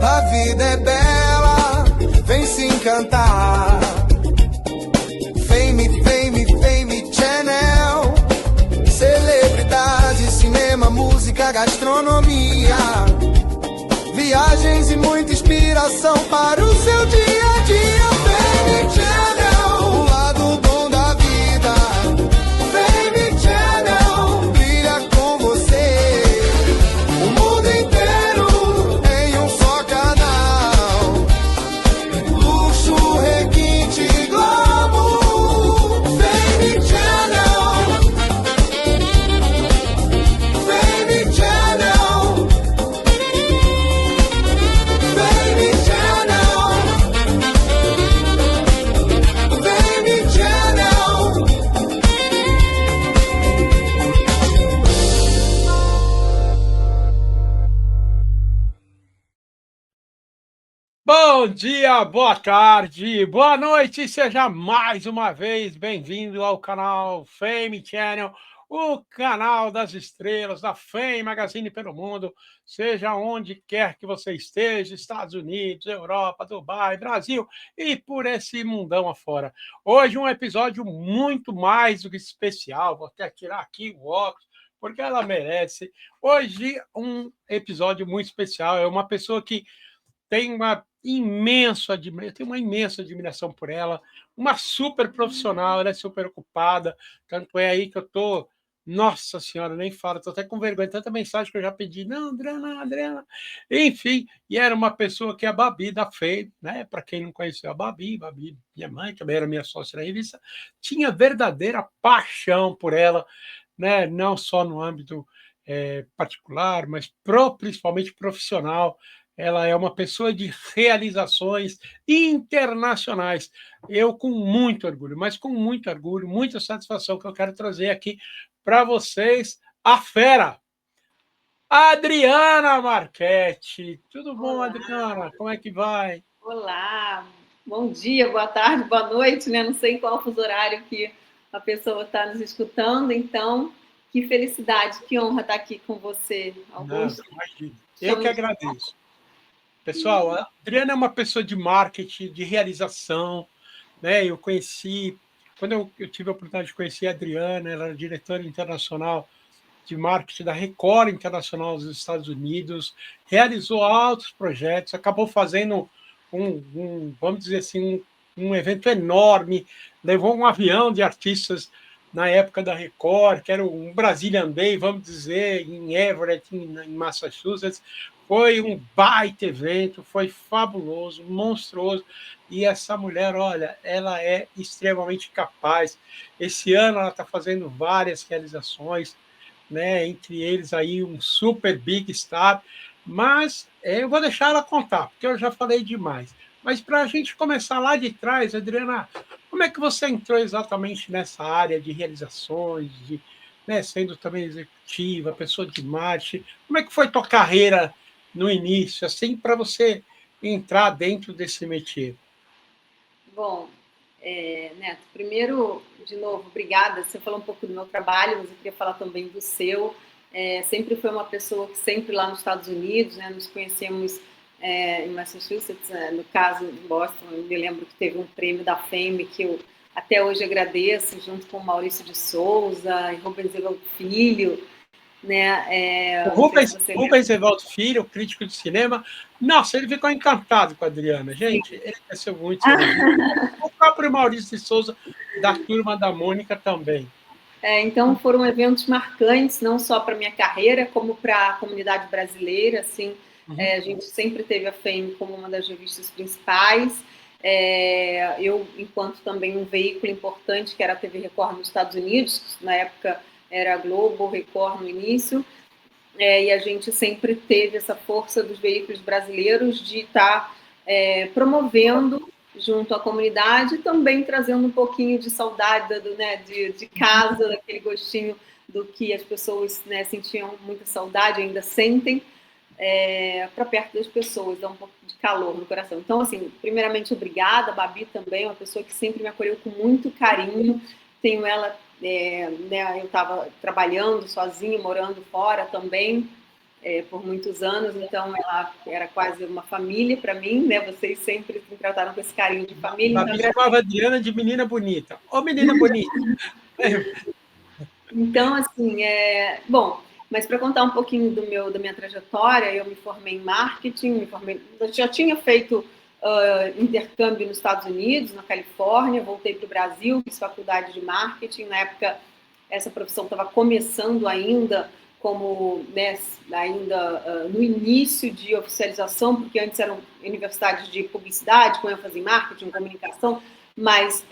A vida é bela, vem se encantar. Fame, Fame, Fame Channel. Celebridade, cinema, música, gastronomia. Viagens e muita inspiração para o seu dia a dia. Fame Channel, o lado bom da vida. Fame Channel, brilha com você. O mundo inteiro em um só canal. Luxo, requinte, glamour. Fame Channel. Fame Channel. Fame Channel. Fame Channel. Bom dia, boa tarde, boa noite, seja mais uma vez bem-vindo ao canal Fame Channel, o canal das estrelas da Fame Magazine pelo mundo, seja onde quer que você esteja, Estados Unidos, Europa, Dubai, Brasil e por esse mundão afora. Hoje um episódio muito mais do que especial, vou até tirar aqui o óculos, porque ela merece. Hoje um episódio muito especial, é uma pessoa que tenho uma imensa admiração por ela, uma super profissional, ela é super ocupada, tanto é aí que eu tô, nossa senhora, nem falo, tô até com vergonha, tanta mensagem que eu já pedi, não, Adriana, Adriana, enfim, e era uma pessoa que é a Babi da Fame, né, para quem não conheceu a Babi, minha mãe, também era minha sócia na revista, tinha verdadeira paixão por ela, né, não só no âmbito particular, mas principalmente profissional. Ela é uma pessoa de realizações internacionais. Eu, com muito orgulho, mas com muito orgulho, muita satisfação que eu quero trazer aqui para vocês, a fera, Adriana Marchetti. Tudo bom, Olá. Adriana? Como é que vai? Olá, bom dia, boa tarde, boa noite, né? Não sei em qual fuso horário que a pessoa está nos escutando, então, que felicidade, que honra estar aqui com você, Augusto. Não, imagina. Eu que agradeço. Pessoal, a Adriana é uma pessoa de marketing, de realização, né? Eu conheci, quando eu tive a oportunidade de conhecer a Adriana, ela era diretora internacional de marketing da Record Internacional dos Estados Unidos, realizou altos projetos, acabou fazendo vamos dizer assim, um evento enorme, levou um avião de artistas na época da Record, que era um Brazilian Day, vamos dizer, em Everett, em Massachusetts. Foi um baita evento, foi fabuloso, monstruoso. E essa mulher, olha, ela é extremamente capaz. Esse ano ela está fazendo várias realizações, né? Entre eles aí um super big star, mas eu vou deixar ela contar, porque eu já falei demais. Mas para a gente começar lá de trás, Adriana, como é que você entrou exatamente nessa área de realizações, né, sendo também executiva, pessoa de marketing? Como é que foi tua carreira no início, assim, para você entrar dentro desse métier? Bom, Neto, primeiro, de novo, obrigada. Você falou um pouco do meu trabalho, mas eu queria falar também do seu. Sempre foi uma pessoa que sempre lá nos Estados Unidos, né, nos conhecemos em Massachusetts, no caso em Boston. Eu me lembro que teve um prêmio da Fame que eu até hoje agradeço, junto com Maurício de Souza e Rubens Evaldo Filho, né? O Não sei se Rubens, você lembra. Rubens Evaldo Filho, crítico de cinema, nossa, ele ficou encantado com a Adriana. Gente, ele recebeu muitos elogios. O próprio Maurício de Souza, da Turma da Mônica, também. Então foram eventos marcantes, não só para a minha carreira, como para a comunidade brasileira. Assim, a gente sempre teve a Fame como uma das revistas principais. Eu, enquanto também um veículo importante, que era a TV Record nos Estados Unidos, na época era a Globo, Record no início, e a gente sempre teve essa força dos veículos brasileiros de estar promovendo junto à comunidade, também trazendo um pouquinho de saudade de casa, daquele gostinho do que as pessoas, né, sentiam muita saudade, ainda sentem, para perto das pessoas, dá um pouco de calor no coração. Então, assim, primeiramente, obrigada, a Babi também, uma pessoa que sempre me acolheu com muito carinho, tenho ela, né, eu estava trabalhando sozinha, morando fora também, por muitos anos, então ela era quase uma família para mim, né? Vocês sempre me trataram com esse carinho de família. Então, me chamava Adriana de menina bonita. Ô, menina bonita! Então, assim, bom, mas para contar um pouquinho da minha trajetória, eu me formei em marketing, eu já tinha feito intercâmbio nos Estados Unidos, na Califórnia, voltei para o Brasil, fiz faculdade de marketing, na época essa profissão estava começando ainda, como, né, ainda no início de oficialização, porque antes eram universidades de publicidade, com ênfase em marketing, comunicação, mas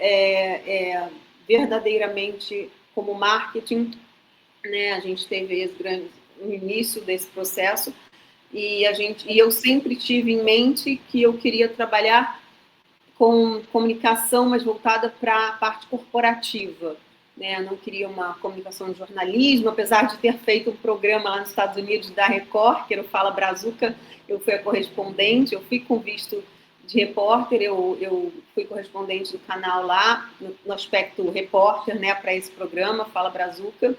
verdadeiramente como marketing, né, a gente teve o início desse processo, e eu sempre tive em mente que eu queria trabalhar com comunicação, mas voltada para a parte corporativa. Né? Eu não queria uma comunicação de jornalismo, apesar de ter feito um programa lá nos Estados Unidos da Record, que era o Fala Brazuca, eu fui a correspondente, eu fui com visto de repórter, eu fui correspondente do canal lá, no aspecto repórter, né, para esse programa, Fala Brazuca.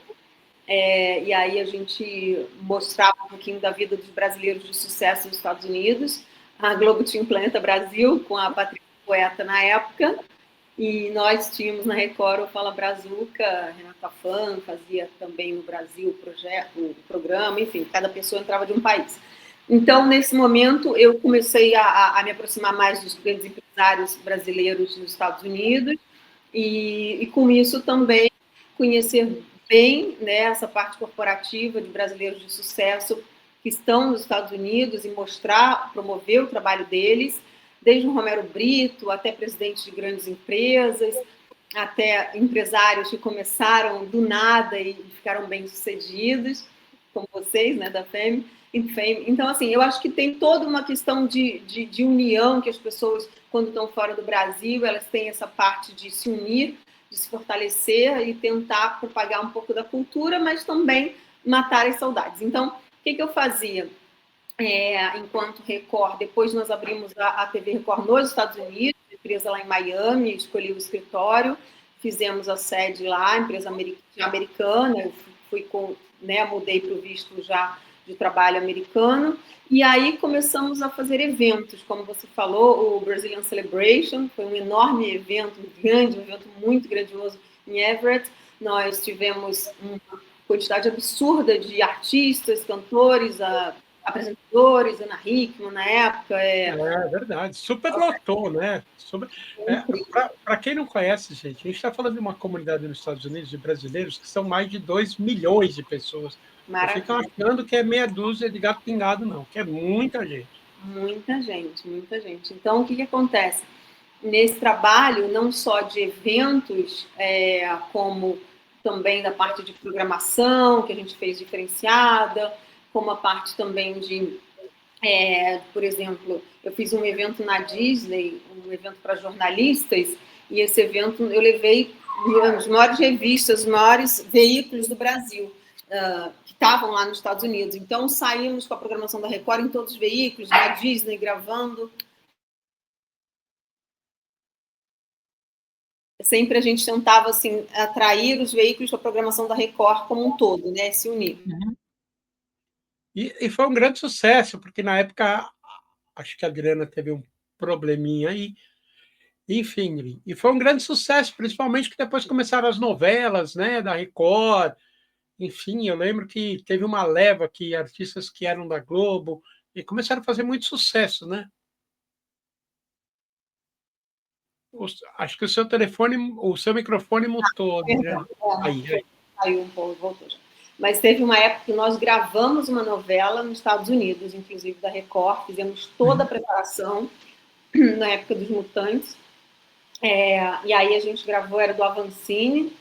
E aí a gente mostrava um pouquinho da vida dos brasileiros de sucesso nos Estados Unidos. A Globo tinha um Planeta Brasil, com a Patrícia Poeta na época, e nós tínhamos na Record o Fala Brazuca, Renata Fã fazia também no Brasil o programa, enfim, cada pessoa entrava de um país. Então, nesse momento, eu comecei a me aproximar mais dos grandes empresários brasileiros nos Estados Unidos e com isso também conhecer bem, né, essa parte corporativa de brasileiros de sucesso que estão nos Estados Unidos e promover o trabalho deles, desde o Romero Brito até presidentes de grandes empresas, até empresários que começaram do nada e ficaram bem-sucedidos, como vocês, né, da Fame. Então, assim, eu acho que tem toda uma questão de união, que as pessoas, quando estão fora do Brasil, elas têm essa parte de se unir, de se fortalecer e tentar propagar um pouco da cultura, mas também matar as saudades. Então, o que eu fazia? Enquanto Record, depois nós abrimos a TV Record nos Estados Unidos, empresa lá em Miami, escolhi o escritório, fizemos a sede lá, empresa americana, eu mudei para o visto já de trabalho americano, e aí começamos a fazer eventos, como você falou, o Brazilian Celebration, foi um enorme evento, um evento muito grandioso em Everett, nós tivemos uma quantidade absurda de artistas, cantores, apresentadores, Ana Hickman na época. É verdade, super lotou, né? Para quem não conhece, gente, a gente está falando de uma comunidade nos Estados Unidos de brasileiros que são mais de 2 milhões de pessoas. Ficam achando que é meia dúzia de gato pingado, não, que é muita gente. Muita gente, muita gente. Então, o que acontece? Nesse trabalho, não só de eventos, como também da parte de programação, que a gente fez diferenciada, como a parte também de, por exemplo, eu fiz um evento na Disney, um evento para jornalistas, e esse evento eu levei as maiores revistas, os maiores veículos do Brasil, que estavam lá nos Estados Unidos. Então, saímos com a programação da Record em todos os veículos, da Disney, gravando. Sempre a gente tentava, assim, atrair os veículos para a programação da Record como um todo, né? Se unir. Uhum. E foi um grande sucesso, porque na época, acho que a Adriana teve um probleminha aí, enfim, e foi um grande sucesso, principalmente que depois começaram as novelas, né, da Record, enfim, eu lembro que teve uma leva que artistas que eram da Globo e começaram a fazer muito sucesso, né? Acho que o seu microfone mutou, Adriana. Aí. Saiu um pouco, voltou já. Mas teve uma época que nós gravamos uma novela nos Estados Unidos, inclusive da Record, fizemos toda a preparação na época dos Mutantes, e aí a gente gravou, era do Avancini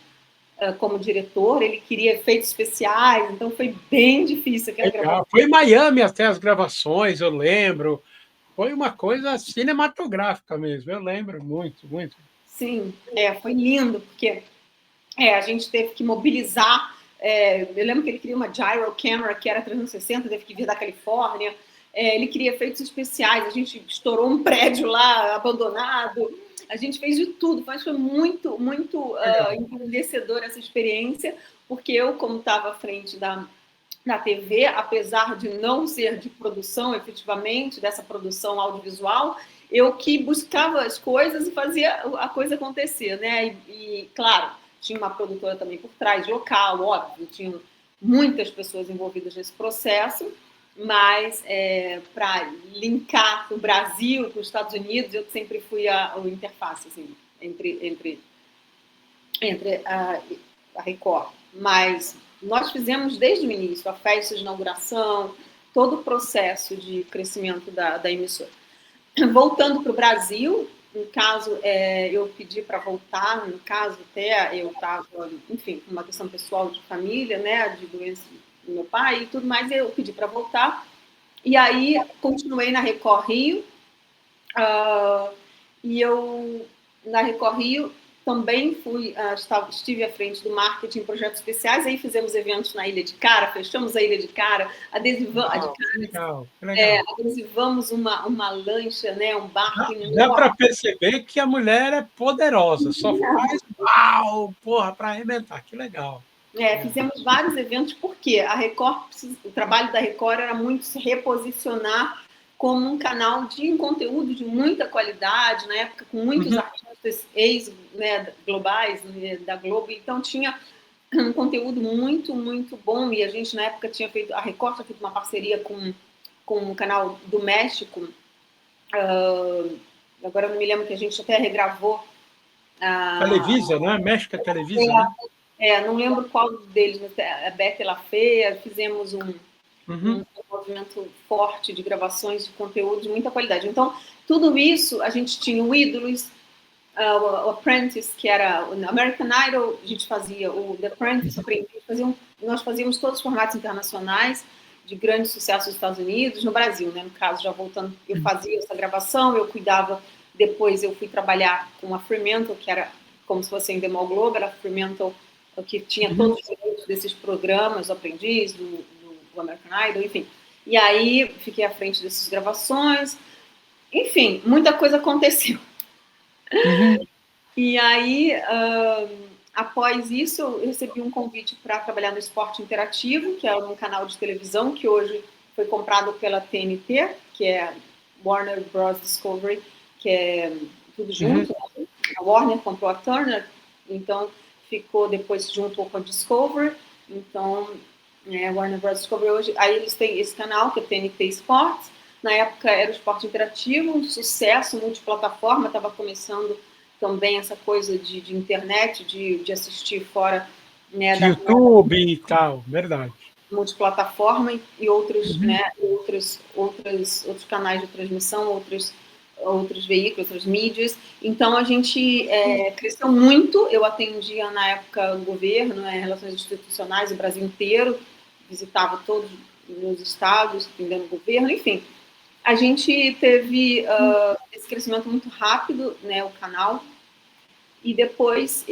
como diretor, ele queria efeitos especiais, então foi bem difícil aquela gravação. Foi em Miami até as gravações, eu lembro, foi uma coisa cinematográfica mesmo, eu lembro muito, muito. Sim, foi lindo, porque a gente teve que mobilizar. Eu lembro que ele queria uma gyro camera que era 360, teve que vir da Califórnia. Ele queria efeitos especiais, a gente estourou um prédio lá abandonado, a gente fez de tudo, mas foi muito, muito engrandecedora essa experiência, porque eu, como estava à frente na TV, apesar de não ser de produção, efetivamente, dessa produção audiovisual, eu que buscava as coisas e fazia a coisa acontecer, né? Claro, tinha uma produtora também por trás, local, óbvio, tinha muitas pessoas envolvidas nesse processo, mas para linkar o Brasil com os Estados Unidos, eu sempre fui a interface assim, entre a Record. Mas nós fizemos desde o início a festa de inauguração, todo o processo de crescimento da emissora. Voltando para o Brasil, no caso, eu pedi para voltar, no caso até eu estava, enfim, com uma questão pessoal de família, né, de doença do meu pai e tudo mais, eu pedi para voltar. E aí continuei na Record Rio, e eu, na Record Rio, também estive à frente do marketing em projetos especiais, aí fizemos eventos na Ilha de Cara, fechamos a Ilha de Cara, adesivamos uma lancha, né, um barco enorme. Dá para perceber que a mulher é poderosa, só faz uau, porra, para arrebentar, que legal. Fizemos vários eventos, porque a Record, o trabalho da Record era muito se reposicionar como um canal de conteúdo de muita qualidade, na época com muitos artistas globais, né, da Globo, então tinha um conteúdo muito, muito bom, e a gente na época a Record tinha feito uma parceria com um canal do México, agora eu não me lembro, que a gente até regravou. Televisa, né? México é Televisa, né? Não lembro qual deles, mas a Betty La Fea, fizemos um movimento forte de gravações de conteúdo de muita qualidade. Então, tudo isso, a gente tinha o Ídolos, o Apprentice, que era o American Idol, a gente fazia o The Apprentice, nós fazíamos todos os formatos internacionais de grande sucesso nos Estados Unidos, no Brasil, né? No caso, já voltando, eu fazia essa gravação, eu cuidava, depois eu fui trabalhar com a Fremantle, que era como se fosse a Endemol Globo, era a Fremantle, que tinha todos os direitos desses programas, o Aprendiz, do American Idol, enfim. E aí, fiquei à frente dessas gravações. Enfim, muita coisa aconteceu. E aí, após isso, eu recebi um convite para trabalhar no Esporte Interativo, que é um canal de televisão que hoje foi comprado pela TNT, que é Warner Bros. Discovery, que é tudo junto. A Warner comprou a Turner, então ficou depois junto com a Discovery. Então, Warner Bros. Discovery hoje, aí eles têm esse canal, que é TNT Sports. Na época era o Esporte Interativo, um sucesso, multiplataforma, estava começando também essa coisa de internet, de assistir fora, né, de YouTube e tal, verdade. Multiplataforma e outros, né, outros canais de transmissão, outros veículos, outras mídias. Então, a gente cresceu muito. Eu atendia, na época, o governo, relações institucionais, o Brasil inteiro, visitava todos os estados, atendendo o governo, enfim. A gente teve esse crescimento muito rápido, né, o canal, e depois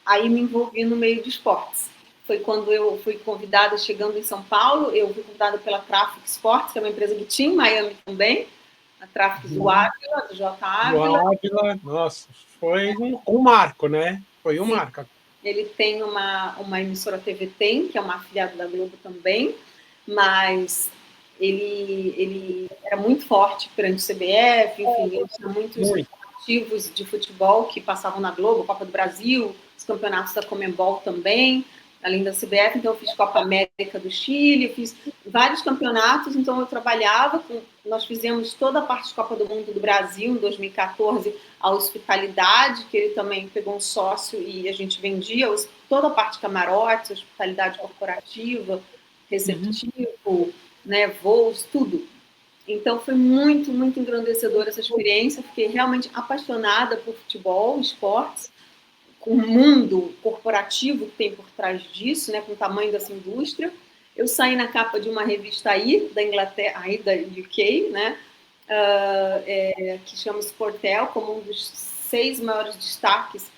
aí me envolvi no meio de esportes. Foi quando eu fui convidada, chegando em São Paulo, eu fui convidada pela Traffic Sports, que é uma empresa que tinha em Miami também, a Traffic do Ávila, do J. Ávila. Do Ávila, nossa, foi um marco, né? Foi um marco. Ele tem uma emissora TV Tem, que é uma afiliada da Globo também, mas ele era muito forte perante o CBF, enfim, ele tinha muitos ativos de futebol que passavam na Globo, Copa do Brasil, os campeonatos da Conmebol também, além da CBF. Então eu fiz Copa América do Chile, eu fiz vários campeonatos, então eu trabalhava nós fizemos toda a parte de Copa do Mundo do Brasil em 2014, a hospitalidade, que ele também pegou um sócio e a gente vendia toda a parte de camarotes, hospitalidade corporativa, receptivo, né, voos, tudo. Então foi muito, muito engrandecedora essa experiência. Fiquei realmente apaixonada por futebol, esportes, com o mundo corporativo que tem por trás disso, né, com o tamanho dessa indústria. Eu saí na capa de uma revista aí, da Inglaterra, aí da UK, né, que chama Sportel, como um dos 6 maiores destaques,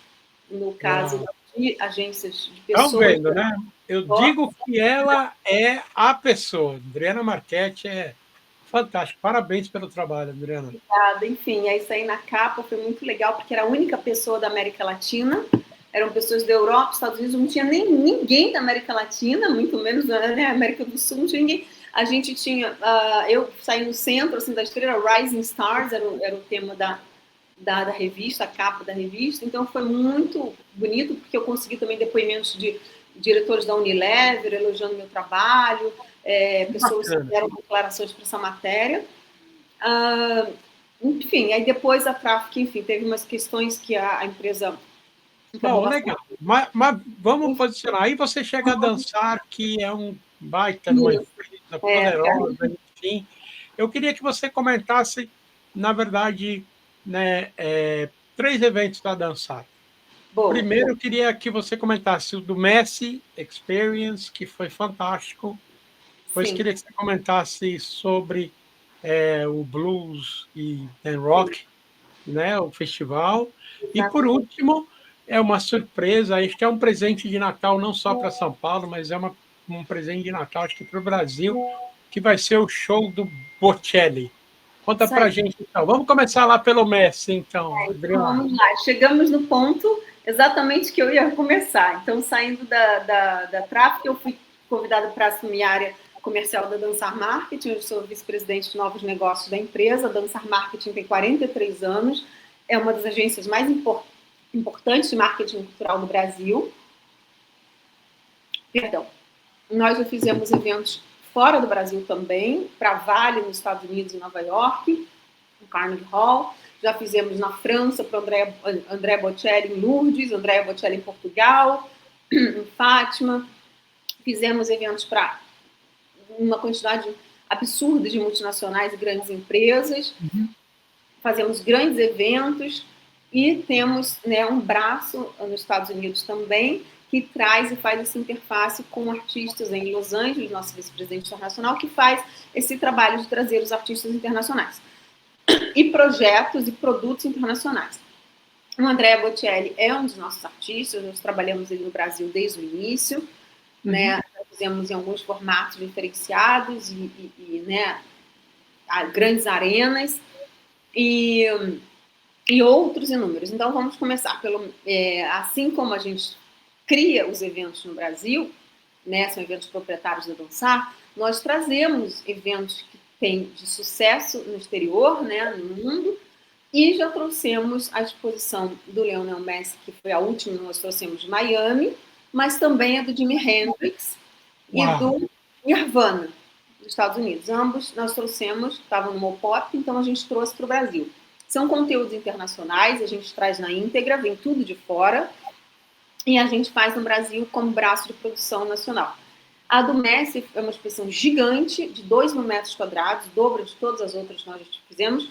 no caso de agências de pessoas. Estão vendo, né? Eu digo que ela é a pessoa. Adriana Marchetti é fantástico. Parabéns pelo trabalho, Adriana. Obrigada. Enfim, aí saí na capa, foi muito legal, porque era a única pessoa da América Latina. eram pessoas da Europa, Estados Unidos, não tinha nem ninguém da América Latina, muito menos da América do Sul, não tinha ninguém. A gente tinha, eu saí no centro assim, da estrela, Rising Stars, era o tema da revista, a capa da revista, então foi muito bonito, porque eu consegui também depoimentos de diretores da Unilever, elogiando meu trabalho, pessoas que deram declarações para essa matéria. Enfim, aí depois a Traffic, enfim, teve umas questões que a empresa... Bom, legal. Mas vamos posicionar. Aí você chega a dançar, que é um baita de uma empresa poderosa, enfim. Eu queria que você comentasse, na verdade, né, 3 eventos da Dançar. Boa. Primeiro, eu queria que você comentasse o do Messi Experience, que foi fantástico. Depois, queria que você comentasse sobre o Blues e Rock, né, o festival. E, por último, é uma surpresa, acho que é um presente de Natal, não só para São Paulo, mas é um presente de Natal, acho que para o Brasil, que vai ser o show do Bocelli. Conta para a gente, então. Vamos começar lá pelo Messi, então, Adriana. Vamos lá, chegamos no ponto exatamente que eu ia começar. Então, saindo da Traffic, eu fui convidada para assumir a área comercial da Dançar Marketing. Eu sou vice-presidente de novos negócios da empresa. A Dançar Marketing tem 43 anos, é uma das agências mais importantes de marketing cultural no Brasil. Perdão. Nós já fizemos eventos fora do Brasil também, para Vale, nos Estados Unidos e Nova York, no Carnegie Hall. Já fizemos na França para André Bocelli em Lourdes, André Bocelli em Portugal, em Fátima. Fizemos eventos para uma quantidade absurda de multinacionais e grandes empresas. Fazemos grandes eventos e temos, né, um braço nos Estados Unidos também, que traz e faz essa interface com artistas em Los Angeles, nosso vice-presidente internacional, que faz esse trabalho de trazer os artistas internacionais. E projetos e produtos internacionais. O André Bocelli é um dos nossos artistas, nós trabalhamos ele no Brasil desde o início, né? Fizemos em alguns formatos diferenciados né, grandes arenas e outros inúmeros. Então, vamos começar pelo... assim como a gente cria os eventos no Brasil, né, são eventos proprietários da Dançar, nós trazemos eventos que têm de sucesso no exterior, né, no mundo, e já trouxemos a exposição do Lionel Messi, que foi a última, nós trouxemos de Miami, mas também a do Jimi Hendrix e do Nirvana, dos Estados Unidos. Ambos nós trouxemos, estavam no Mopop, então a gente trouxe para o Brasil. São conteúdos internacionais, a gente traz na íntegra, vem tudo de fora, e a gente faz no Brasil como braço de produção nacional. A do Messi é uma exposição gigante, de 2.000 metros quadrados, dobro de todas as outras que nós já fizemos.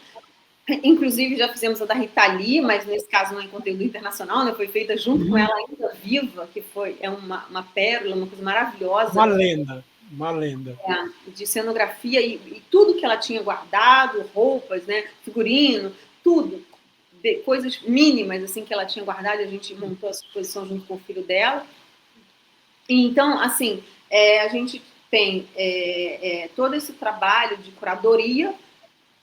Inclusive, já fizemos a da Rita Lee, mas nesse caso não é conteúdo internacional, né? Foi feita junto com ela ainda viva, que é uma pérola, uma coisa maravilhosa. Uma lenda. De cenografia e tudo que ela tinha guardado, roupas, né? Figurino, tudo. Coisas mínimas assim que ela tinha guardado, a gente montou essa exposição junto com o filho dela. E, então, assim, a gente tem todo esse trabalho de curadoria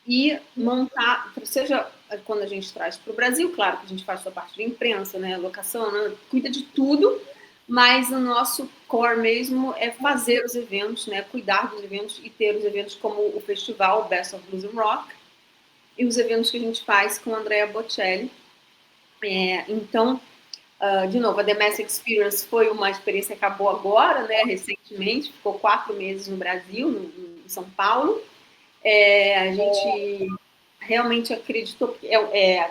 e montar, seja quando a gente traz para o Brasil, claro que a gente faz sua parte de imprensa, né, locação, né, cuida de tudo, mas o nosso core mesmo é fazer os eventos, né, cuidar dos eventos e ter os eventos como o festival Best of Blues and Rock, e os eventos que a gente faz com a Andrea Bocelli. Então, de novo, a The Messi Experience foi uma experiência que acabou agora, né, recentemente, ficou 4 meses no Brasil, em São Paulo. A gente realmente acreditou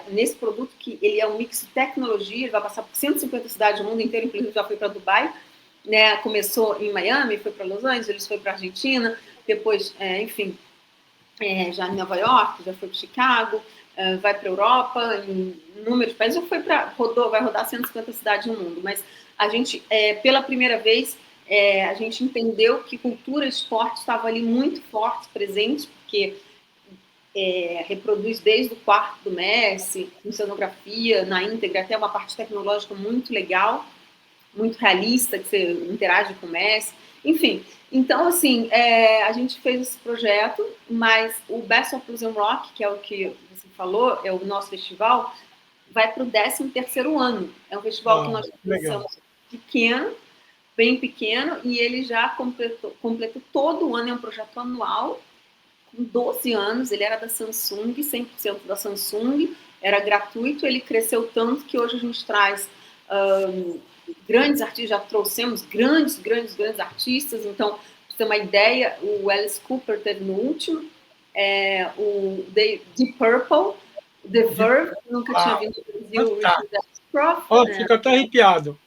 nesse produto, que ele é um mix de tecnologia, ele vai passar por 150 cidades do mundo inteiro, inclusive já foi para Dubai, né, começou em Miami, foi para Los Angeles, foi para Argentina, depois, enfim... já em Nova York, já foi para Chicago, vai para a Europa, em inúmeros países, vai rodar 150 cidades no mundo, mas a gente, pela primeira vez, a gente entendeu que cultura e esporte estavam ali muito fortes, presentes, porque reproduz desde o quarto do Messi, com cenografia, na íntegra, até uma parte tecnológica muito legal, muito realista, que você interage com o Messi, enfim. Então, assim, a gente fez esse projeto, mas o Best of Blues and Rock, que é o que você falou, é o nosso festival, vai para o 13º ano. É um festival que nós começamos pequeno, bem pequeno, e ele já completou todo o ano, é um projeto anual, com 12 anos, ele era da Samsung, 100% da Samsung, era gratuito, ele cresceu tanto que hoje a gente traz grandes artistas, já trouxemos grandes artistas, então, para você ter uma ideia, o Alice Cooper teve no último, o Deep Purple, The Verve, nunca tinha vindo no Brasil, fica até arrepiado.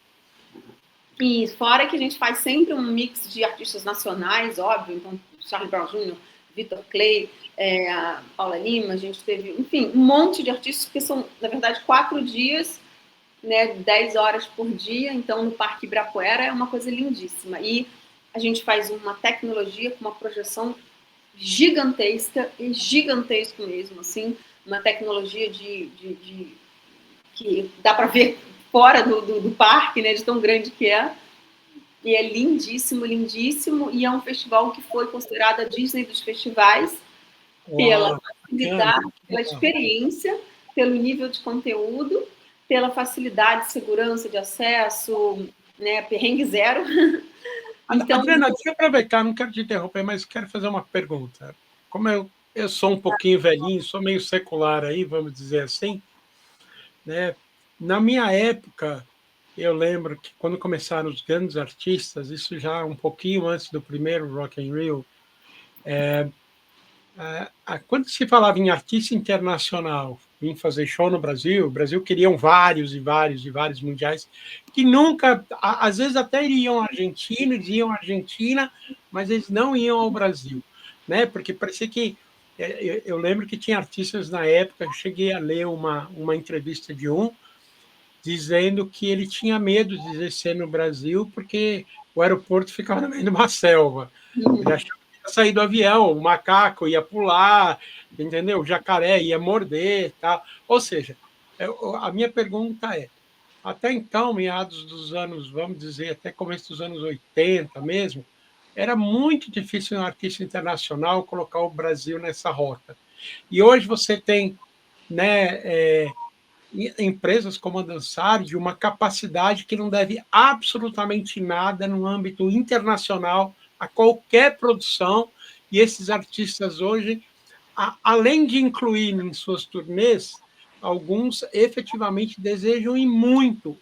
E fora que a gente faz sempre um mix de artistas nacionais, óbvio, então Charlie Brown Jr., Vitor Clay, a Paula Lima, a gente teve, enfim, um monte de artistas, que são, na verdade, 4 dias, né, 10 horas por dia, então no Parque Ibirapuera é uma coisa lindíssima. E a gente faz uma tecnologia com uma projeção gigantesca, e gigantesco mesmo, assim, uma tecnologia que dá para ver fora do parque, né, de tão grande que é. E é lindíssimo, lindíssimo, e é um festival que foi considerado a Disney dos festivais, pela facilidade, pela experiência, pelo nível de conteúdo, pela facilidade, segurança de acesso, né, perrengue zero. Então, Adriana, deixa eu aproveitar, não quero te interromper, mas quero fazer uma pergunta. Como eu sou um pouquinho velhinho, sou meio secular aí, vamos dizer assim, né? Na minha época, eu lembro que quando começaram os grandes artistas, isso já um pouquinho antes do primeiro Rock in Rio, quando se falava em artista internacional, em fazer show no Brasil, o Brasil queriam vários mundiais, que nunca, às vezes até iriam à Argentina, mas eles não iam ao Brasil, né? Porque parecia que, eu lembro que tinha artistas na época, eu cheguei a ler uma entrevista de dizendo que ele tinha medo de descer no Brasil porque o aeroporto ficava no meio de uma selva. Ele achava que ia sair do avião, o macaco ia pular, entendeu? O jacaré ia morder, tal. Ou seja, a minha pergunta é, até então, meados dos anos, vamos dizer, até começo dos anos 80 mesmo, era muito difícil um artista internacional colocar o Brasil nessa rota. E hoje você tem, né, empresas como a Dansar, de uma capacidade que não deve absolutamente nada no âmbito internacional a qualquer produção, e esses artistas hoje, além de incluir em suas turnês, alguns efetivamente desejam e muito,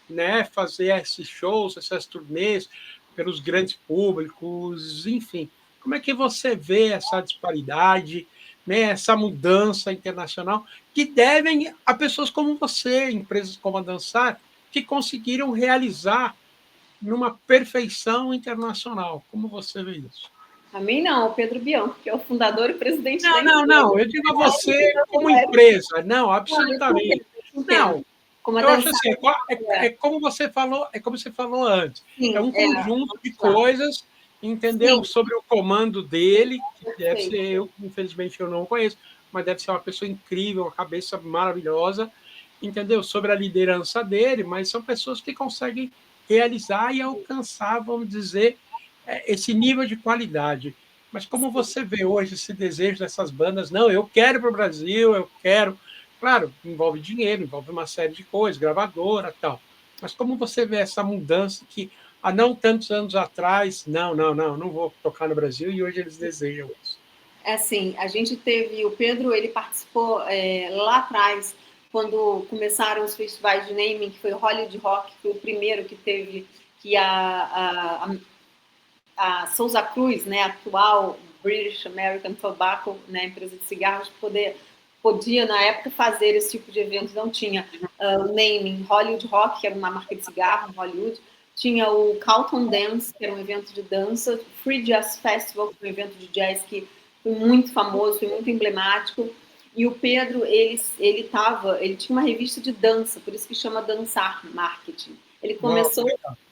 né, fazer esses shows, essas turnês pelos grandes públicos, enfim. Como é que você vê essa disparidade, né, essa mudança internacional que devem a pessoas como você, empresas como a Dansar, que conseguiram realizar numa perfeição internacional? Como você vê isso? A mim não, o Pedro Bianco, que é o fundador e presidente da empresa. Não, eu digo a você como empresa. Não, absolutamente. Não, eu acho assim, é como você falou antes. Sim, é um conjunto de coisas, entendeu? Sim. Sobre o comando dele, que deve ser, infelizmente eu não conheço, mas deve ser uma pessoa incrível, uma cabeça maravilhosa, entendeu? Sobre a liderança dele, mas são pessoas que conseguem realizar e alcançar, vamos dizer, esse nível de qualidade. Mas como você vê hoje esse desejo dessas bandas? Não, eu quero para o Brasil, eu quero... Claro, envolve dinheiro, envolve uma série de coisas, gravadora e tal. Mas como você vê essa mudança que, há não tantos anos atrás, não vou tocar no Brasil, e hoje eles desejam isso? É assim, a gente teve... O Pedro, ele participou lá atrás, quando começaram os festivais de naming, que foi o Hollywood Rock, que foi o primeiro que teve, que a Souza Cruz, né, atual British American Tobacco, né, empresa de cigarros, podia, na época, fazer esse tipo de evento. Não tinha o naming Hollywood Rock, que era uma marca de cigarro em Hollywood, tinha o Carlton Dance, que era um evento de dança, Free Jazz Festival, que foi um evento de jazz que foi muito famoso, foi muito emblemático, e o Pedro, ele tinha uma revista de dança, por isso que chama Dansar Marketing. Ele começou,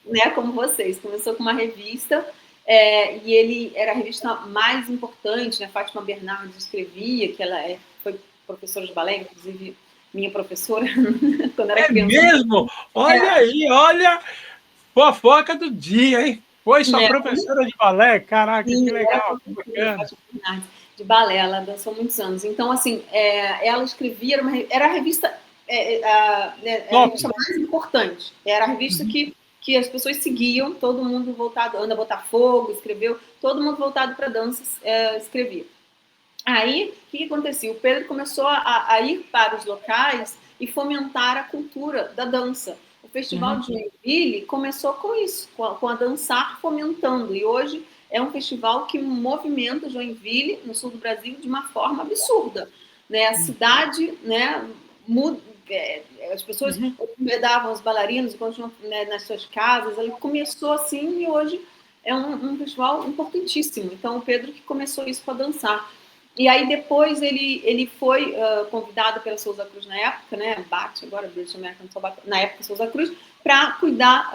né, como vocês, começou com uma revista, e ele era a revista mais importante, né? Fátima Bernardes escrevia, que ela foi professora de balé, inclusive minha professora, quando era criança. É mesmo? Olha aí, olha, fofoca do dia, hein? Foi sua professora de balé? Caraca, Sim, que legal, que bacana. De balé, ela dançou muitos anos. Então, assim, ela escrevia, era a revista, a revista mais importante. Era a revista que as pessoas seguiam, todo mundo voltado, Ana Botafogo escreveu, todo mundo voltado para dança escrevia. Aí, o que acontecia? O Pedro começou a ir para os locais e fomentar a cultura da dança. O Festival de Joinville começou com isso, com a dançar fomentando. E hoje é um festival que movimenta Joinville, no sul do Brasil, de uma forma absurda. Né? A cidade, né, as pessoas hospedavam os bailarinos e continuam, né, nas suas casas. Ele começou assim e hoje é um festival importantíssimo. Então, o Pedro que começou isso para dançar. E aí depois ele foi convidado pela Souza Cruz na época, né? Bate agora, British American Tobacco, na época Souza Cruz, para cuidar,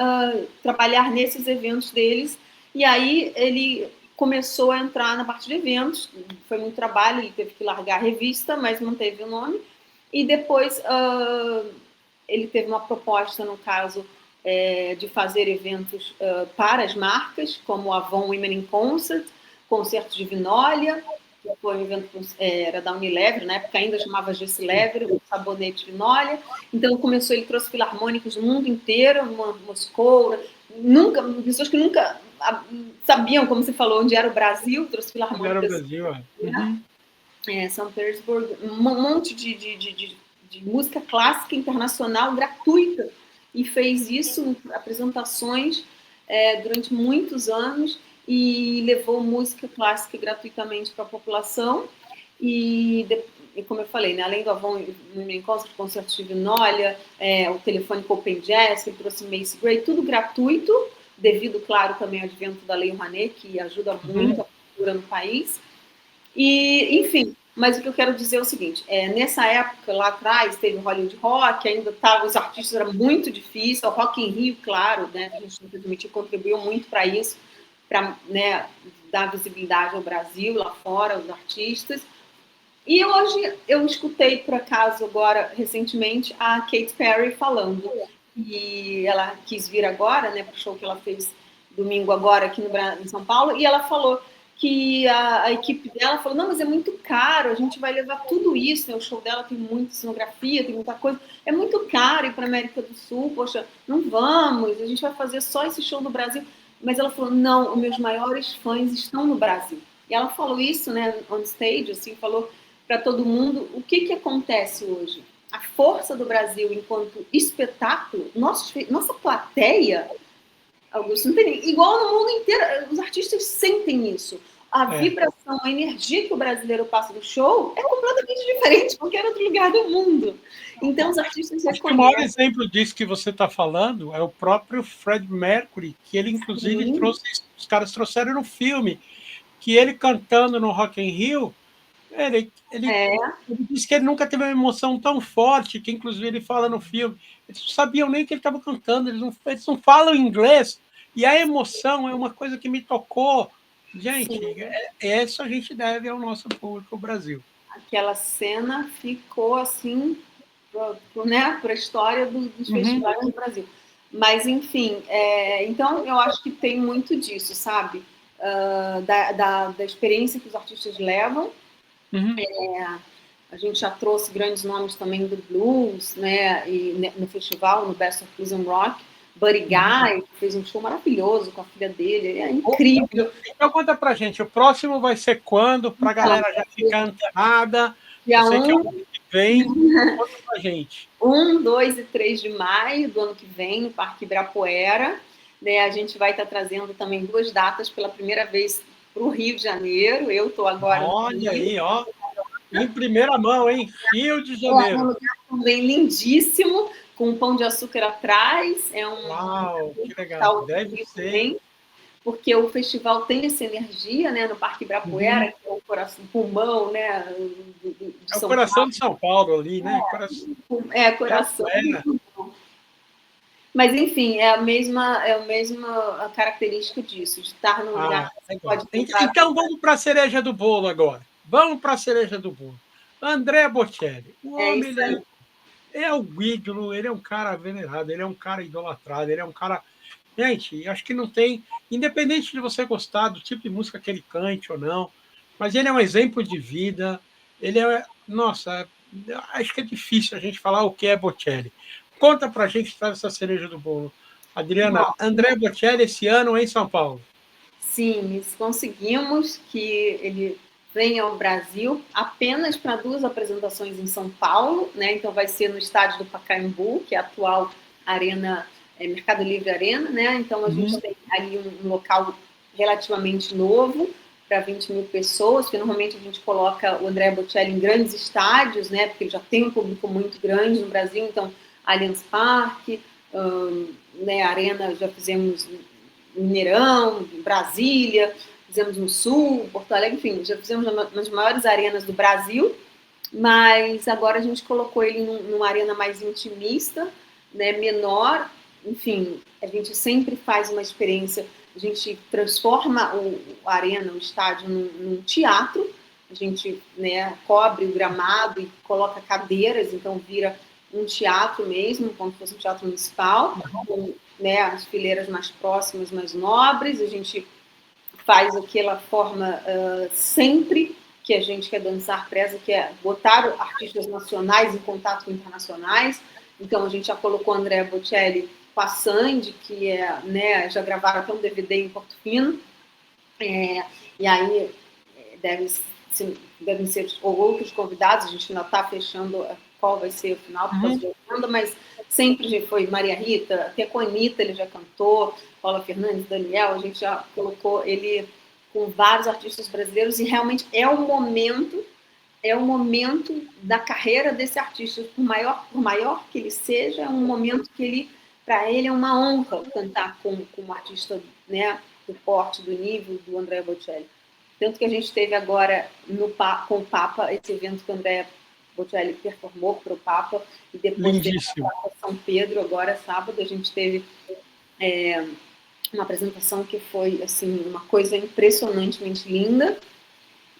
trabalhar nesses eventos deles. E aí ele começou a entrar na parte de eventos. Foi muito trabalho, ele teve que largar a revista, mas manteve o nome. E depois ele teve uma proposta, no caso, de fazer eventos para as marcas, como a Avon Women in Concert, concertos de Vinólia, que foi um evento era da Unilever, na época ainda chamava Gessilever, o sabonete Vinólia. Então começou, ele trouxe filarmônicos do mundo inteiro, Moscou, pessoas que nunca sabiam, como você falou, onde era o Brasil, trouxe filarmônicos. Onde era o Brasil, São Petersburgo, um monte de música clássica internacional gratuita, e fez isso, apresentações durante muitos anos, e levou música clássica gratuitamente para a população. E como eu falei, né, além do Avon Women in Concert, concertos de Vinólia, o Telefônico Open Jazz, que trouxe Macy Gray, tudo gratuito, devido, claro, também ao advento da Lei Rouanet, que ajuda muito a cultura no país. E, enfim, mas o que eu quero dizer é o seguinte, nessa época, lá atrás, teve o Hollywood Rock, ainda os artistas, era muito difícil, o Rock in Rio, claro, né, a gente não pode admitir, contribuiu muito para isso, para, né, dar visibilidade ao Brasil, lá fora, aos artistas. E hoje eu escutei, por acaso, agora, recentemente, a Katy Perry falando, e ela quis vir agora, né, para o show que ela fez domingo agora aqui em São Paulo, e ela falou que a equipe dela falou, não, mas é muito caro, a gente vai levar tudo isso, né? O show dela tem muita cenografia, tem muita coisa, é muito caro ir para a América do Sul, poxa, não vamos, a gente vai fazer só esse show no Brasil. Mas ela falou, não, os meus maiores fãs estão no Brasil. E ela falou isso, né, on stage, assim, falou para todo mundo. O que acontece hoje? A força do Brasil enquanto espetáculo, nossa plateia, Augusto, não tem, igual no mundo inteiro, os artistas sentem isso. A vibração, a energia que o brasileiro passa no show é completamente diferente de qualquer outro lugar do mundo. Então, os artistas reconhecem. O maior exemplo disso que você está falando é o próprio Fred Mercury, que ele, inclusive, trouxe, os caras trouxeram no filme, que ele cantando no Rock in Rio, ele disse que ele nunca teve uma emoção tão forte, que inclusive ele fala no filme, eles não sabiam nem que ele estava cantando, eles não falam inglês, e a emoção é uma coisa que me tocou. Gente, isso a gente deve ao nosso público, o Brasil. Aquela cena ficou assim, né, para a história dos festivais no Brasil. Mas, enfim, então eu acho que tem muito disso, sabe? Da experiência que os artistas levam. A gente já trouxe grandes nomes também do blues, né? E no festival, no Best of Blues and Rock, Buddy Guy, que fez um show maravilhoso com a filha dele, ele é incrível. Então conta pra gente, o próximo vai ser quando? Pra galera já ficar antenada. Dia eu sei que é o ano que vem, conta pra gente. 1, 2 e 3 de maio do ano que vem, no Parque Ibirapuera. Né, a gente vai estar trazendo também 2 datas pela primeira vez para o Rio de Janeiro. Eu estou agora. Olha aí, ó. Em primeira mão, hein? Rio de Janeiro. É um lugar também lindíssimo, com um pão de açúcar atrás. Uau, que legal. Deve ser. Também, porque o festival tem essa energia, né? No Parque Ibirapuera, que é o coração, pulmão, né? É o coração de São Paulo ali, né? Coração. Mas, enfim, é a mesma característica disso, de estar no lugar que você pode tentar. Então, vamos para a cereja do bolo agora. Vamos para a cereja do bolo. André Bocelli. O homem é o ídolo, ele é um cara venerado, ele é um cara idolatrado, ele é um cara Gente, acho que não tem, independente de você gostar do tipo de música que ele cante ou não, mas ele é um exemplo de vida. Ele é, nossa, acho que é difícil a gente falar o que é Bocelli. Conta pra gente, traz essa cereja do bolo. Adriana, Bom, André Bocelli esse ano em São Paulo. sim, conseguimos que ele venha ao Brasil apenas para 2 apresentações em São Paulo, né? Então vai ser no estádio do Pacaembu, que é a atual Arena, Mercado Livre Arena, né? Então a gente tem ali um local relativamente novo para 20 mil pessoas, que normalmente a gente coloca o André Bocelli em grandes estádios, né? Porque ele já tem um público muito grande no Brasil, então Allianz Parque, né? Arena já fizemos Mineirão, Brasília, fizemos no Sul, Porto Alegre, enfim, já fizemos nas maiores arenas do Brasil, mas agora a gente colocou ele numa arena mais intimista, né, menor, enfim, a gente sempre faz uma experiência, a gente transforma a arena, o estádio, num teatro, a gente, né, cobre o gramado e coloca cadeiras, então vira um teatro mesmo, como se fosse um teatro municipal, com, né, as fileiras mais próximas, mais nobres, a gente faz aquela forma sempre que a gente quer dançar preza, que é botar artistas nacionais em contato com internacionais. Então a gente já colocou Andrea Bocelli com a Sandy, que é, né, já gravaram até um DVD em Portofino, e aí devem ser outros convidados, a gente ainda está fechando qual vai ser o final por causa da agenda, mas sempre já foi Maria Rita, até com a Anitta ele já cantou, Paula Fernandes, Daniel, a gente já colocou ele com vários artistas brasileiros e realmente é o momento da carreira desse artista, por maior que ele seja, é um momento que ele, para ele é uma honra cantar com um artista, né, do porte, do nível do Andrea Bocelli. Tanto que a gente teve agora com o Papa, esse evento que o Andrea Bocelli performou para o Papa, e depois teve a São Pedro, agora sábado, a gente teve uma apresentação que foi assim, uma coisa impressionantemente linda.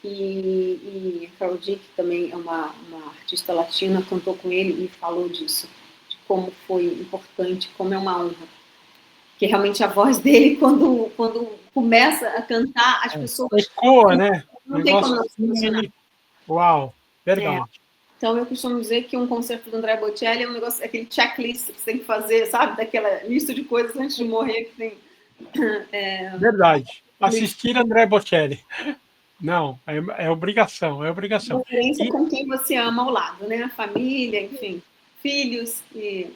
E a Carol Dick também é uma artista latina, cantou com ele e falou disso, de como foi importante, como é uma honra. Que realmente a voz dele, quando começa a cantar, as pessoas... Ecoa, né? Não tem como não se emocionar. Uau, verdade. Então, eu costumo dizer que um concerto do André Bocelli é um negócio, aquele checklist que você tem que fazer, sabe? Daquela lista de coisas antes de morrer que tem... Verdade. Assistir André Bocelli. Não, é obrigação, é obrigação. Referência com quem você ama ao lado, né? Família, enfim, filhos e...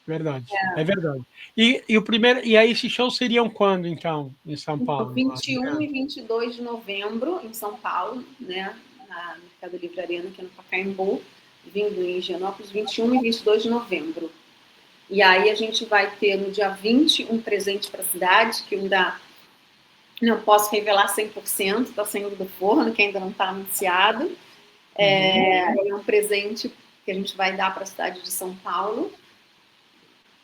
Verdade, é verdade. E o primeiro, e aí esses shows seriam quando, então, em São Paulo? 21 e 22 de novembro, em São Paulo, né? Na Mercado Livre Arena, que é no Pacaembu, vindo em Higienópolis, 21 e 22 de novembro. E aí a gente vai ter no dia 20 um presente para a cidade, que ainda não posso revelar 100%, está saindo do forno, que ainda não está anunciado. É um presente que a gente vai dar para a cidade de São Paulo,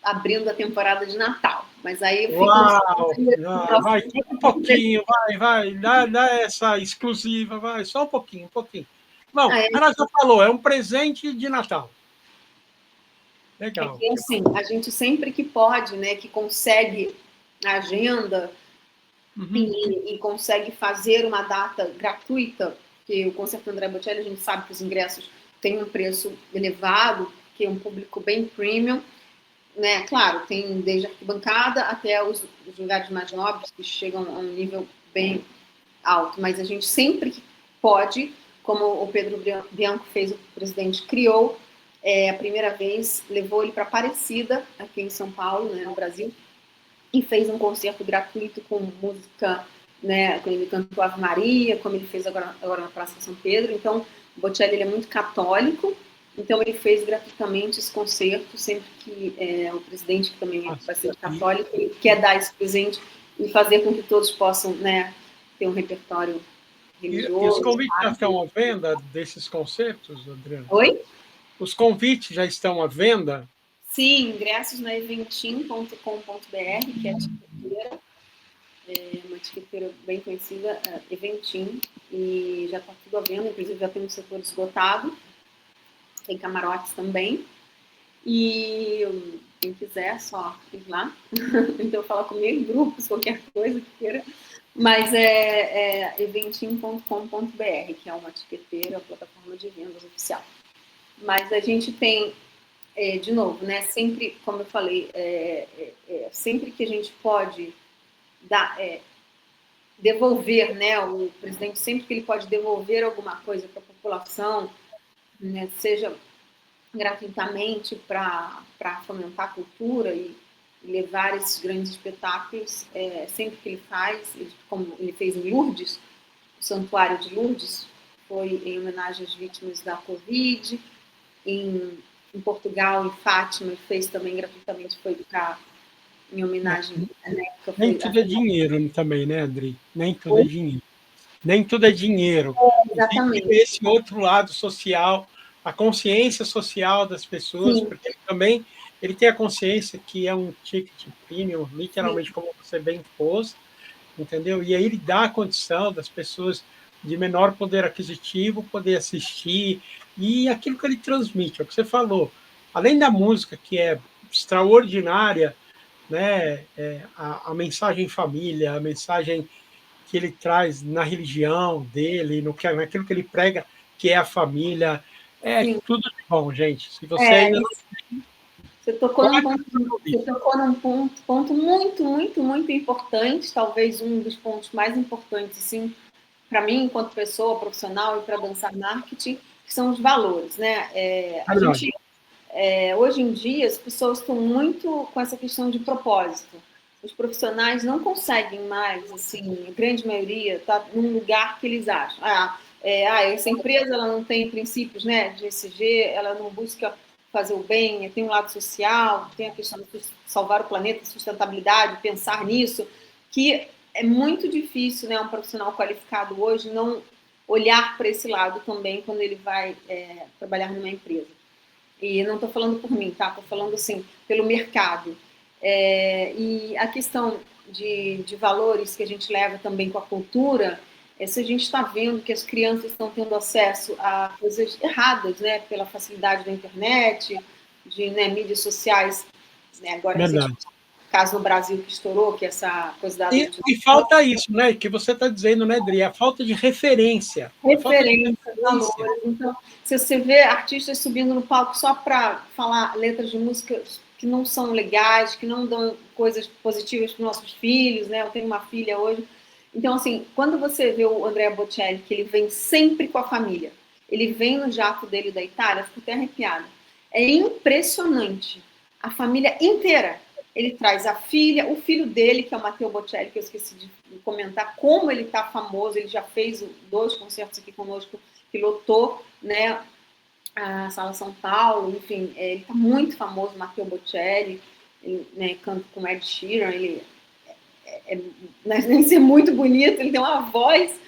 abrindo a temporada de Natal. Mas aí Uau! Vai, um pouquinho, vai, dá essa exclusiva, vai, só um pouquinho. Bom, ela já falou, é um presente de Natal. Legal. É que, assim, a gente sempre que pode, né, que consegue a agenda e consegue fazer uma data gratuita, porque o concerto André Bocelli, a gente sabe que os ingressos têm um preço elevado, que é um público bem premium, né? Claro, tem desde a arquibancada até os lugares mais nobres, que chegam a um nível bem alto, mas a gente sempre que pode, como o Pedro Bianco fez, o presidente criou, a primeira vez, levou ele para Aparecida, aqui em São Paulo, né, no Brasil, e fez um concerto gratuito com música, né, quando ele cantou Ave Maria, como ele fez agora na Praça São Pedro. Então, o Bocelli ele é muito católico, então ele fez gratuitamente esse concerto, sempre que o presidente, que também vai ser católico, ele quer dar esse presente e fazer com que todos possam, né, ter um repertório religioso. E os convites já estão à venda desses concertos, Adriana? Oi? Os convites já estão à venda? Sim, ingressos na eventim.com.br, que é a tiqueteira, uma tiqueteira bem conhecida, Eventim, e já está tudo à venda, inclusive já tem um setor esgotado, tem camarotes também, e Quem quiser, é só ir lá. Então, fala comigo, grupos, qualquer coisa que queira. Mas é eventim.com.br, que é uma etiqueteira, plataforma de vendas oficial. Mas a gente tem, de novo, né? Sempre, como eu falei, sempre que a gente pode dar, devolver, né? O presidente, sempre que ele pode devolver alguma coisa para a população, né, seja gratuitamente para fomentar a cultura e levar esses grandes espetáculos, sempre que ele faz, como ele fez em Lourdes, o Santuário de Lourdes, foi em homenagem às vítimas da Covid, em Portugal, em Fátima, ele fez também gratuitamente, foi em homenagem... Né, nem tudo é dinheiro também, né, Adri? Nem tudo é dinheiro. Nem tudo é dinheiro. Exatamente. Esse outro lado social, a consciência social das pessoas, porque ele tem a consciência que é um ticket premium, literalmente, como você bem pôs, entendeu? E aí ele dá a condição das pessoas de menor poder aquisitivo poder assistir, e aquilo que ele transmite, é o que você falou, além da música, que é extraordinária, né, a mensagem família, a mensagem que ele traz na religião dele, naquilo que ele prega, que é a família, tudo de bom, gente. Se você ainda Você tocou num ponto muito, muito, muito importante, talvez um dos pontos mais importantes, assim, para mim, enquanto pessoa profissional e para dançar marketing, que são os valores, né? Hoje em dia, as pessoas estão muito com essa questão de propósito. Os profissionais não conseguem mais, assim, a grande maioria está num lugar que eles acham. Essa empresa ela não tem princípios, né, de ESG, ela não busca fazer o bem, tem um lado social, tem a questão de salvar o planeta, sustentabilidade, pensar nisso, que é muito difícil, né, um profissional qualificado hoje não olhar para esse lado também quando ele vai trabalhar numa empresa. E não estou falando por mim, tá? Estou falando, assim, pelo mercado. E a questão de valores que a gente leva também com a cultura, se a gente está vendo que as crianças estão tendo acesso a coisas erradas, né? Pela facilidade da internet, de mídias sociais, né? Agora, caso no Brasil que estourou, que essa coisa da... E falta isso, né? Que você está dizendo, né, Adri? A falta de referência. Valores. Então, se você vê artistas subindo no palco só para falar letras de música que não são legais, que não dão coisas positivas para os nossos filhos, né? Eu tenho uma filha hoje. Então, assim, quando você vê o Andrea Bocelli, que ele vem sempre com a família, ele vem no jato dele da Itália, fico até arrepiada. É impressionante. A família inteira. Ele traz a filha, o filho dele, que é o Matteo Bocelli, que eu esqueci de comentar como ele está famoso. Ele já fez 2 concertos aqui conosco, que lotou, né, a Sala São Paulo. Enfim, ele está muito famoso, Matteo Bocelli. Ele, né, canta com Ed Sheeran. Ele nem ser muito bonito, ele tem uma voz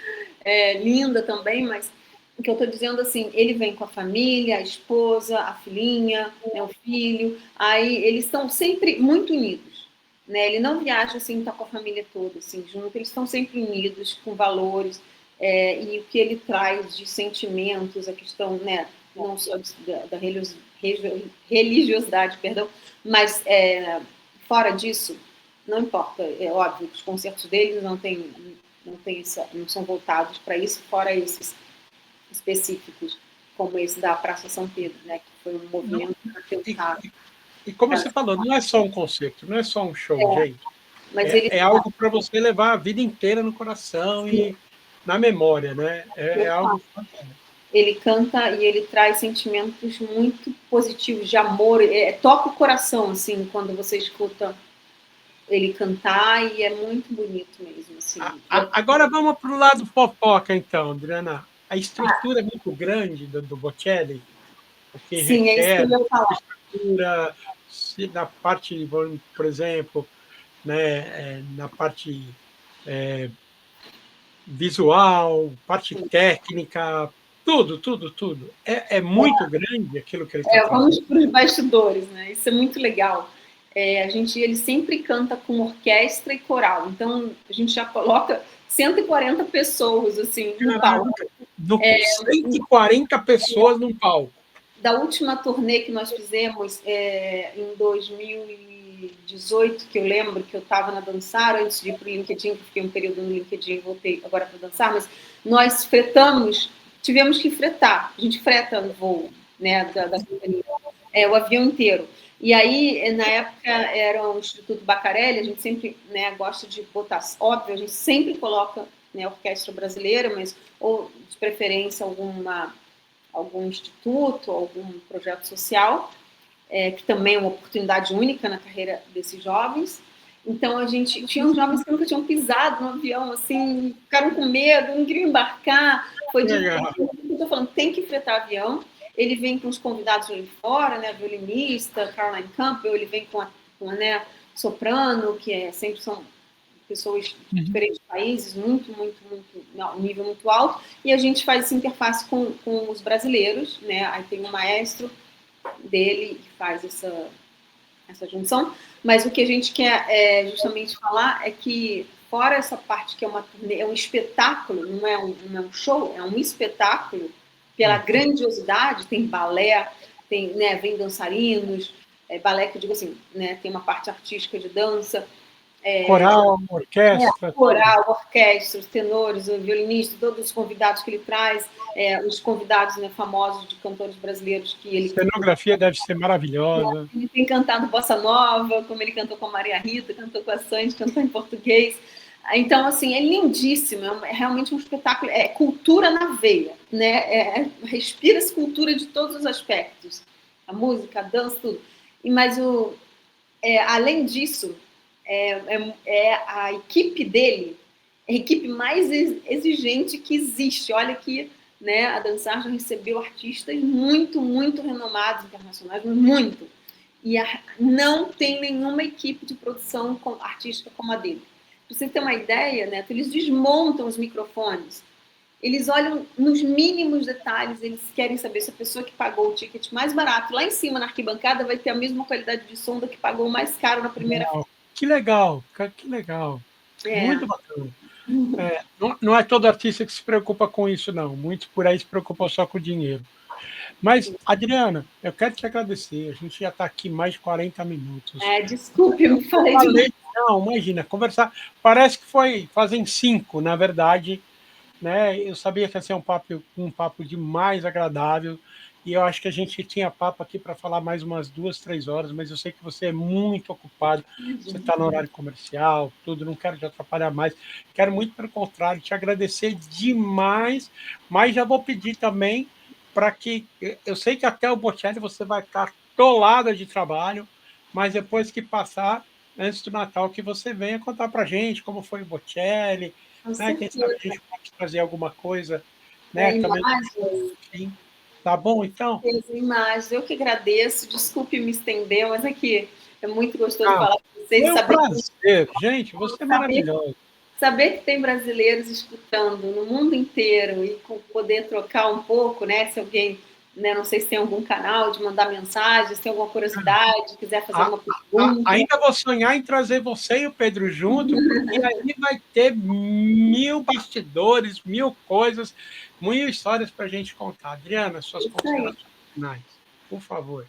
linda também, mas o que eu estou dizendo, assim, ele vem com a família, a esposa, a filhinha, né, o filho, aí eles estão sempre muito unidos, né? Ele não viaja assim, tá com a família toda, assim, junto, eles estão sempre unidos, com valores, e o que ele traz de sentimentos, a questão, né, não só da religiosidade, perdão, mas fora disso, não importa, é óbvio que os concertos deles não são voltados para isso, fora esses específicos, como esse da Praça São Pedro, né, que foi um movimento para tentar... E como você falou, não é só um concerto, não é só um show, gente. Mas é algo para você levar a vida inteira no coração e na memória, né? É algo fantástico. Ele canta e ele traz sentimentos muito positivos, de amor, toca o coração, assim, quando você escuta ele cantar, e é muito bonito mesmo, assim. Agora vamos para o lado fofoca, então, Adriana. A estrutura é muito grande do Bocelli, porque sim, requer é isso que eu ia falar. estrutura, na parte, por exemplo, né, na parte visual, parte técnica, tudo. É muito grande aquilo que ele está fazendo. Vamos para os bastidores, né? Isso é muito legal. Ele sempre canta com orquestra e coral, então a gente já coloca 140 pessoas assim no palco. 140 pessoas num palco. da última turnê que nós fizemos em 2018, que eu lembro que eu estava na Dançar, antes de ir para o LinkedIn, que fiquei um período no LinkedIn e voltei agora para Dançar, mas nós tivemos que fretar, a gente freta no voo, né, da companhia, o avião inteiro. E aí, na época, era o Instituto Bacarelli, a gente sempre, né, gosta de botar, óbvio, a gente sempre coloca, né, orquestra brasileira, mas ou de preferência algum instituto, algum projeto social, que também é uma oportunidade única na carreira desses jovens. Então, a gente tinha uns jovens que nunca tinham pisado no avião, assim, ficaram com medo, não queriam embarcar. Foi de eu estou falando, tem que fretar avião. Ele vem com os convidados ali fora, né, violinista, Caroline Campbell, ele vem com a né, soprano, que sempre são pessoas de diferentes países, um nível muito alto, e a gente faz essa interface com os brasileiros, né? Aí tem um maestro dele que faz essa junção, mas o que a gente quer justamente falar é que, fora essa parte que é uma turnê, é um espetáculo, não é um show, é um espetáculo, pela grandiosidade, tem balé, tem, né, vem dançarinos, balé que eu digo assim, né, tem uma parte artística de dança, coral, orquestra. Coral, orquestra, os tenores, o violinista, todos os convidados que ele traz, os convidados, né, famosos de cantores brasileiros que ele... A cenografia deve ser maravilhosa. Ele tem cantado bossa nova, como ele cantou com a Maria Rita, cantou com a Sandy, cantou em português. Então, assim, é lindíssimo, é realmente um espetáculo, é cultura na veia, né? Respira-se cultura de todos os aspectos, a música, a dança, tudo. Mas, além disso, a equipe dele, a equipe mais exigente que existe. Olha que, né, a Dançar já recebeu artistas muito, muito renomados internacionais, muito. E não tem nenhuma equipe de produção artística como a dele. Para você ter uma ideia, né, eles desmontam os microfones, eles olham nos mínimos detalhes, eles querem saber se a pessoa que pagou o ticket mais barato lá em cima na arquibancada vai ter a mesma qualidade de som da que pagou o mais caro na primeira fila. Que legal, que legal. Muito bacana. Não é todo artista que se preocupa com isso, não. Muitos por aí se preocupam só com o dinheiro. Mas, Adriana, eu quero te agradecer. A gente já está aqui mais de 40 minutos. Desculpe, eu me falei demais. Não, imagina, conversar. Parece que fazem 5, na verdade. Né? Eu sabia que ia ser um papo demais agradável. E eu acho que a gente tinha papo aqui para falar mais umas 2, 3 horas, mas eu sei que você é muito ocupado, você está no horário comercial, tudo, não quero te atrapalhar mais. Quero muito, pelo contrário, te agradecer demais, mas já vou pedir também para que... Eu sei que até o Bocelli você vai estar atolada de trabalho, mas depois que passar, antes do Natal, que você venha contar para a gente como foi o Bocelli, né? Quem sabe a gente pode fazer alguma coisa, né? Também, enfim. Tá bom, então? Imagens, eu que agradeço, desculpe me estender, mas aqui é muito gostoso falar com vocês. Foi um prazer, gente, você é maravilhoso. Saber que tem brasileiros escutando no mundo inteiro e poder trocar um pouco, né? Se alguém, né, não sei se tem algum canal de mandar mensagens, se tem alguma curiosidade, quiser fazer uma pergunta. Ainda vou sonhar em trazer você e o Pedro junto, porque aí vai ter 1000 bastidores, 1000 coisas, 1000 histórias para a gente contar. Adriana, suas considerações finais, por favor.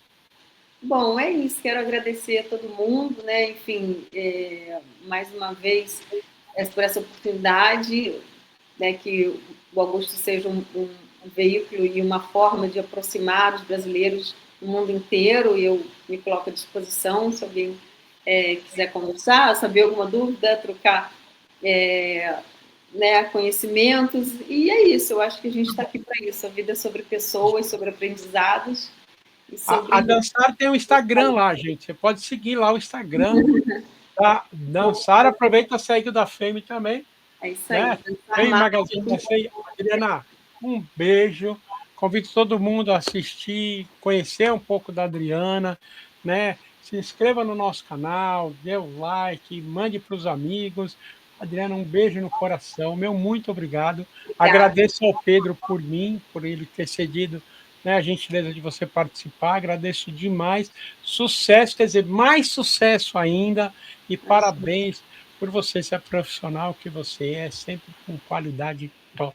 Bom, é isso. Quero agradecer a todo mundo, né? Enfim, mais uma vez, por essa oportunidade, né? Que o Augusto seja um veículo e uma forma de aproximar os brasileiros do mundo inteiro. E eu me coloco à disposição, se alguém quiser conversar, saber alguma dúvida, trocar né, conhecimentos. E é isso. Eu acho que a gente está aqui para isso. A vida é sobre pessoas, sobre aprendizados. A Dançar tem um Instagram lá, gente. Você pode seguir lá o Instagram da Dançar. Aproveita e segue o da Fame também. É isso aí. Né? Fame Magazine da Fame. Adriana, um beijo. Convido todo mundo a assistir, conhecer um pouco da Adriana, né? Se inscreva no nosso canal, dê o like, mande para os amigos. Adriana, um beijo no coração. Meu muito obrigado. Agradeço ao Pedro por mim, por ele ter cedido, né, a gentileza de você participar, agradeço demais, sucesso, quer dizer, mais sucesso ainda, e parabéns por você ser a profissional que você é, sempre com qualidade top.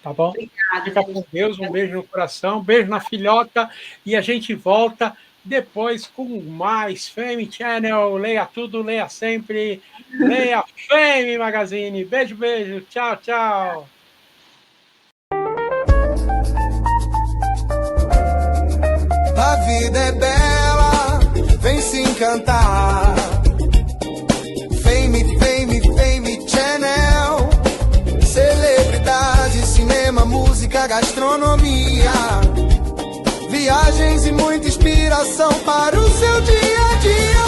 Tá bom? Obrigada, Fica gente. com Deus, um beijo no coração, um beijo na filhota, e a gente volta depois com mais Fame Channel. Leia tudo, leia sempre, leia Fame Magazine. Beijo, beijo, tchau, tchau. A vida é bela, vem se encantar. Fame, Fame, Fame Channel. Celebridade, cinema, música, gastronomia. Viagens e muita inspiração para o seu dia a dia.